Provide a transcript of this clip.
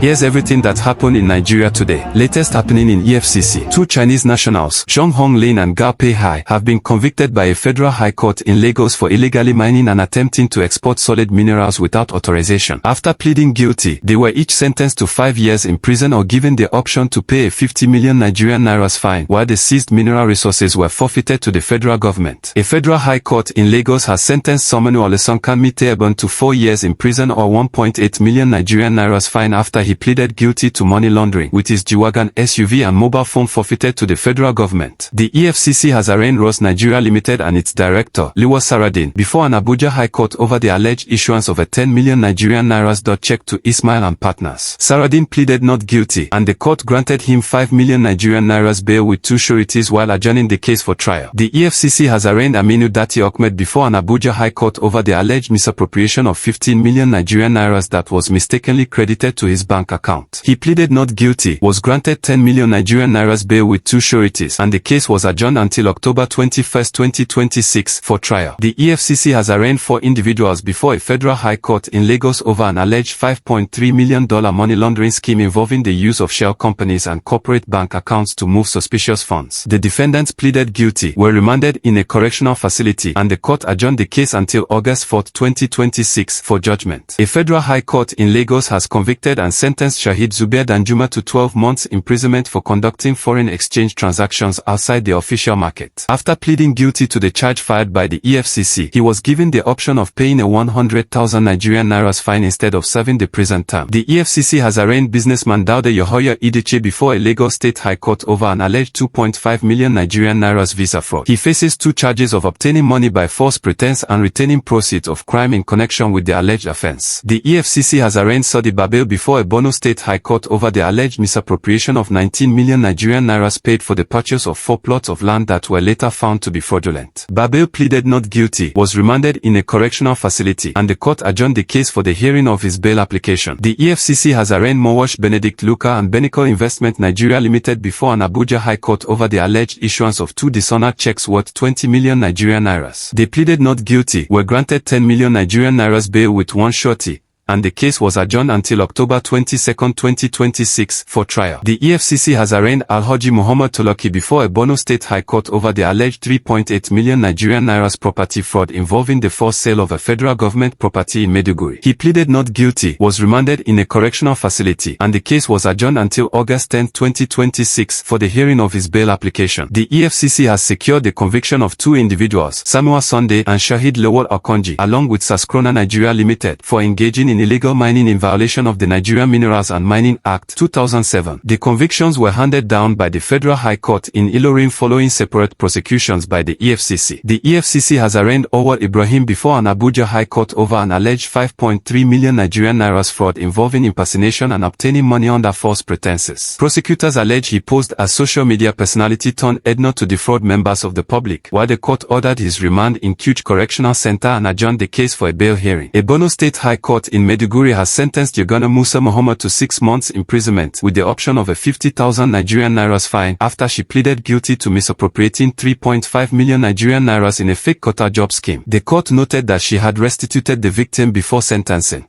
Here's everything that happened in Nigeria today. Latest happening in EFCC. Two Chinese nationals, Zhang and Gao Peihai, have been convicted by a federal high court in Lagos for illegally mining and attempting to export solid minerals without authorization. After pleading guilty, they were each sentenced to 5 years in prison or given the option to pay a 50 million Nigerian nairas fine, while the seized mineral resources were forfeited to the federal government. A federal high court in Lagos has sentenced Somonu Olesonkanmi Teebon to 4 years in prison or 1.8 million Nigerian nairas fine after he pleaded guilty to money laundering, with his G-Wagon SUV and mobile phone forfeited to the federal government. The EFCC has arraigned Ross Nigeria Limited and its director, Liwa Saradin, before an Abuja High Court over the alleged issuance of a 10 million Nigerian nairas check to Ismail and partners. Saradin pleaded not guilty, and the court granted him 5 million Nigerian nairas bail with 2 sureties while adjourning the case for trial. The EFCC has arraigned Aminu Dati Ahmed before an Abuja High Court over the alleged misappropriation of 15 million Nigerian nairas that was mistakenly credited to his bank account. He pleaded not guilty, was granted 10 million Nigerian nairas bail with 2 sureties, and the case was adjourned until October 21, 2026 for trial. The EFCC has arraigned 4 individuals before a federal high court in Lagos over an alleged $5.3 million money laundering scheme involving the use of shell companies and corporate bank accounts to move suspicious funds. The defendants pleaded guilty, were remanded in a correctional facility, and the court adjourned the case until August 4, 2026 for judgment. A federal high court in Lagos has convicted and sentenced Shahid Zubair Danjuma to 12 months imprisonment for conducting foreign exchange transactions outside the official market. After pleading guilty to the charge filed by the EFCC, he was given the option of paying a 100,000 Nigerian nairas fine instead of serving the prison term. The EFCC has arraigned businessman Daude Yohoya Ideche before a Lagos State High Court over an alleged 2.5 million Nigerian nairas visa fraud. He faces 2 charges of obtaining money by false pretense and retaining proceeds of crime in connection with the alleged offense. The EFCC has arraigned Sodi Babel before a Borno State High Court over the alleged misappropriation of 19 million Nigerian nairas paid for the purchase of 4 plots of land that were later found to be fraudulent. Babel pleaded not guilty, was remanded in a correctional facility, and the court adjourned the case for the hearing of his bail application. The EFCC has arraigned Mowash Benedict Luka and Benico Investment Nigeria Limited before an Abuja High Court over the alleged issuance of 2 dishonored checks worth 20 million Nigerian nairas. They pleaded not guilty, were granted 10 million Nigerian nairas bail with 1 surety, and the case was adjourned until October 22, 2026 for trial. The EFCC has arraigned Alhaji Muhammad Toloki before a Borno State High Court over the alleged 3.8 million Nigerian nairas property fraud involving the forced sale of a federal government property in Maiduguri. He pleaded not guilty, was remanded in a correctional facility, and the case was adjourned until August 10, 2026 for the hearing of his bail application. The EFCC has secured the conviction of 2 individuals, Samuel Sunday and Shahid Lawal Akonji, along with Saskrona Nigeria Limited, for engaging in illegal mining in violation of the Nigerian Minerals and Mining Act 2007. The convictions were handed down by the Federal High Court in Ilorin following separate prosecutions by the EFCC. The EFCC has arraigned Owal Ibrahim before an Abuja High Court over an alleged 5.3 million Nigerian nairas fraud involving impersonation and obtaining money under false pretenses. Prosecutors allege he posed as social media personality turned Edna to defraud members of the public, while the court ordered his remand in Kuch Correctional Center and adjourned the case for a bail hearing. A Borno State High Court in Maiduguri has sentenced Yagana Musa Muhammad to 6 months imprisonment with the option of a 50,000 Nigerian nairas fine after she pleaded guilty to misappropriating 3.5 million Nigerian nairas in a fake quota job scheme. The court noted that she had restituted the victim before sentencing.